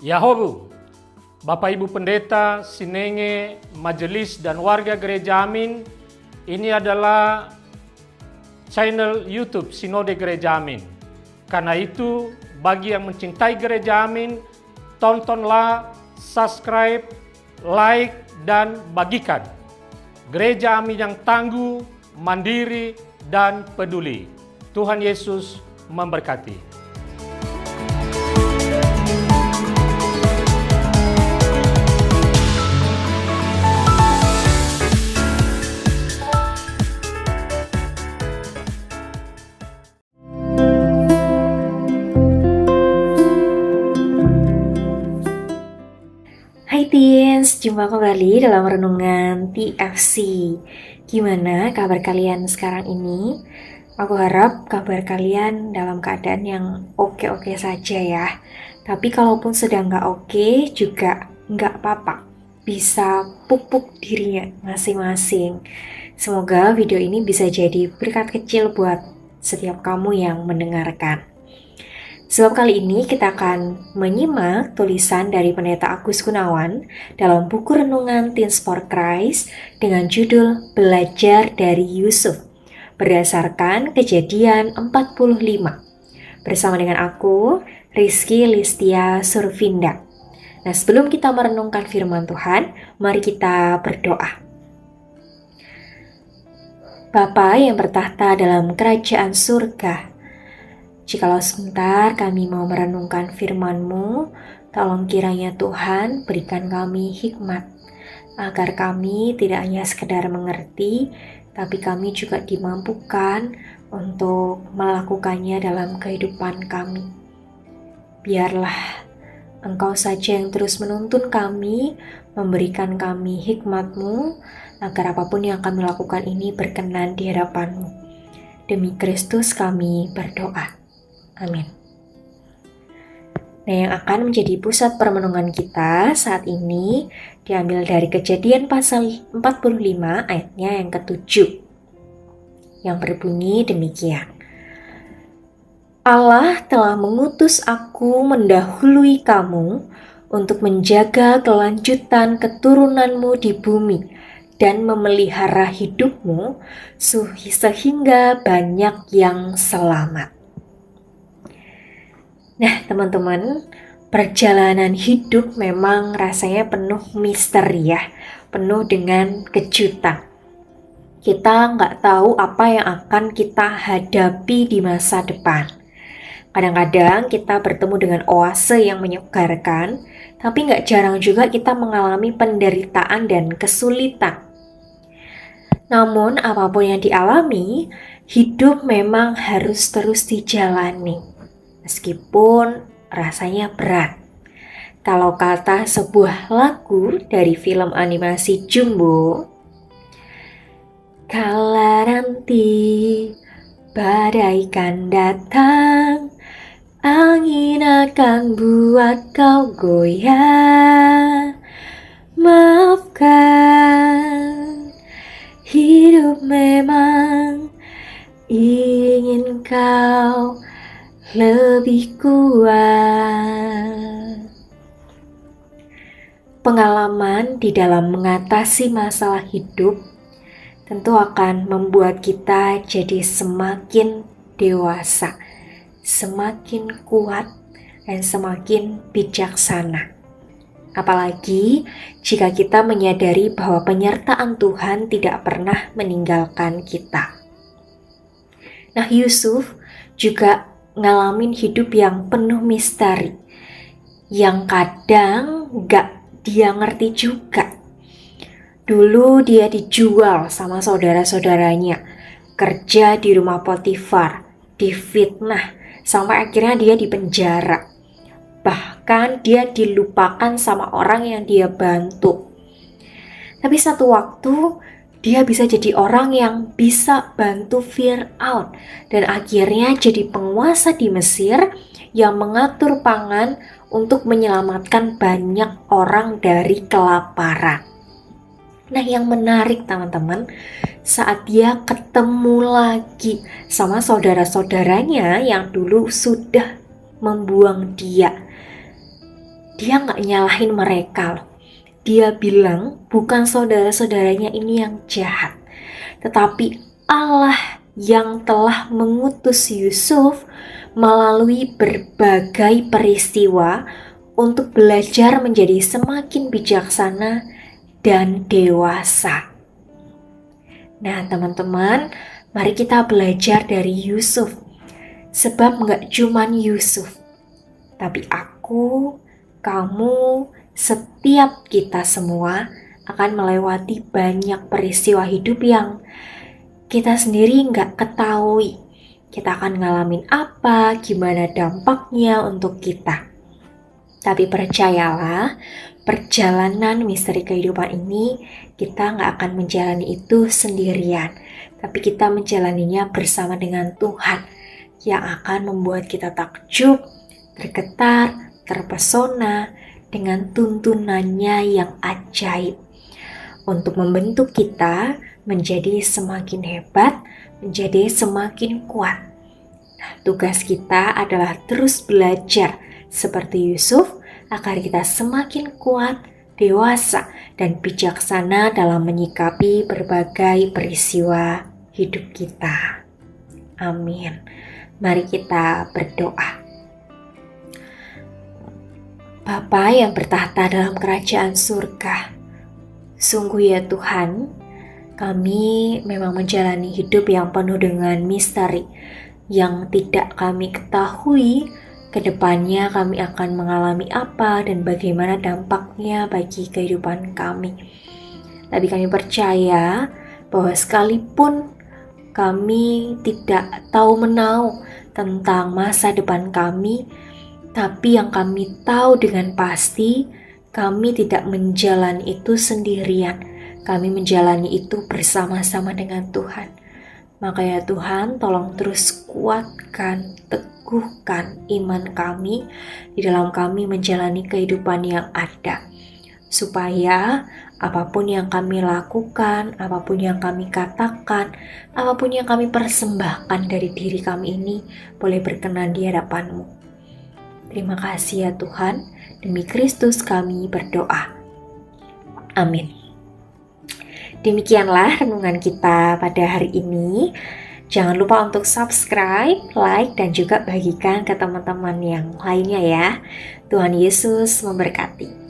Yahobu, Bapak Ibu Pendeta, Sinenge, Majelis dan warga Gereja Amin, ini adalah channel YouTube Sinode Gereja Amin. Karena itu, bagi yang mencintai Gereja Amin, tontonlah, subscribe, like, dan bagikan. Gereja Amin yang tangguh, mandiri, dan peduli. Tuhan Yesus memberkati. Hai teens, jumpa kembali dalam Renungan TFC. Gimana kabar kalian sekarang ini? Aku harap kabar kalian dalam keadaan yang oke-oke saja ya. Tapi kalaupun sedang nggak oke juga nggak apa-apa. Bisa pupuk dirinya masing-masing. Semoga video ini bisa jadi berkat kecil buat setiap kamu yang mendengarkan. Sebab kali ini kita akan menyimak tulisan dari Pendeta Agus Gunawan dalam buku Renungan Teens for Christ dengan judul Belajar dari Yusuf berdasarkan Kejadian 45 bersama dengan aku, Rizky Listia Surfinda. Nah, sebelum kita merenungkan firman Tuhan, mari kita berdoa. Bapa yang bertahta dalam kerajaan surga, jikalau sebentar kami mau merenungkan firman-Mu, tolong kiranya Tuhan berikan kami hikmat, agar kami tidak hanya sekedar mengerti, tapi kami juga dimampukan untuk melakukannya dalam kehidupan kami. Biarlah Engkau saja yang terus menuntun kami, memberikan kami hikmat-Mu, agar apapun yang kami lakukan ini berkenan di hadapan-Mu. Demi Kristus kami berdoa. Amin. Nah, yang akan menjadi pusat permenungan kita saat ini diambil dari Kejadian pasal 45 ayatnya yang ke-7. Yang berbunyi demikian. Allah telah mengutus aku mendahului kamu untuk menjaga kelanjutan keturunanmu di bumi dan memelihara hidupmu sehingga banyak yang selamat. Nah, teman-teman, perjalanan hidup memang rasanya penuh misteri ya, penuh dengan kejutan. Kita nggak tahu apa yang akan kita hadapi di masa depan. Kadang-kadang kita bertemu dengan oase yang menyegarkan, tapi nggak jarang juga kita mengalami penderitaan dan kesulitan. Namun, apapun yang dialami, hidup memang harus terus dijalani. Meskipun rasanya berat. Kalau kata sebuah lagu dari film animasi Jumbo, kala nanti badai kan datang, angin akan buat kau goyah. Maafkan, hidup memang ingin kau lebih kuat. Pengalaman di dalam mengatasi masalah hidup tentu akan membuat kita jadi semakin dewasa, semakin kuat, dan semakin bijaksana. Apalagi jika kita menyadari bahwa penyertaan Tuhan tidak pernah meninggalkan kita. Nah, Yusuf juga ngalamin hidup yang penuh misteri, yang kadang gak dia ngerti juga. Dulu dia dijual sama saudara-saudaranya, kerja di rumah Potifar, difitnah, sampai akhirnya dia dipenjara. Bahkan dia dilupakan sama orang yang dia bantu. Tapi satu waktu dia bisa jadi orang yang bisa bantu Fir'aun dan akhirnya jadi penguasa di Mesir yang mengatur pangan untuk menyelamatkan banyak orang dari kelaparan. Nah, yang menarik teman-teman, saat dia ketemu lagi sama saudara-saudaranya yang dulu sudah membuang dia, dia nggak nyalahin mereka loh. Dia bilang bukan saudara-saudaranya ini yang jahat, tetapi Allah yang telah mengutus Yusuf melalui berbagai peristiwa untuk belajar menjadi semakin bijaksana dan dewasa. Nah teman-teman, mari kita belajar dari Yusuf. Sebab nggak cuman Yusuf, tapi aku, kamu, setiap kita semua akan melewati banyak peristiwa hidup yang kita sendiri nggak ketahui. Kita akan ngalamin apa, gimana dampaknya untuk kita. Tapi percayalah, perjalanan misteri kehidupan ini kita nggak akan menjalani itu sendirian. Tapi kita menjalaninya bersama dengan Tuhan yang akan membuat kita takjub, tergetar, terpesona dengan tuntunannya yang ajaib untuk membentuk kita menjadi semakin hebat, menjadi semakin kuat. Nah, tugas kita adalah terus belajar seperti Yusuf agar kita semakin kuat, dewasa, dan bijaksana dalam menyikapi berbagai peristiwa hidup kita. Amin. Mari kita berdoa. Bapa yang bertahta dalam kerajaan surga, sungguh ya Tuhan, kami memang menjalani hidup yang penuh dengan misteri yang tidak kami ketahui kedepannya kami akan mengalami apa dan bagaimana dampaknya bagi kehidupan kami. Tapi kami percaya bahwa sekalipun kami tidak tahu menau tentang masa depan kami, tapi yang kami tahu dengan pasti, kami tidak menjalani itu sendirian. Kami menjalani itu bersama-sama dengan Tuhan. Maka ya Tuhan, tolong terus kuatkan, teguhkan iman kami di dalam kami menjalani kehidupan yang ada. Supaya apapun yang kami lakukan, apapun yang kami katakan, apapun yang kami persembahkan dari diri kami ini boleh berkenan di hadapan-Mu. Terima kasih ya Tuhan, demi Kristus kami berdoa. Amin. Demikianlah renungan kita pada hari ini. Jangan lupa untuk subscribe, like, dan juga bagikan ke teman-teman yang lainnya ya. Tuhan Yesus memberkati.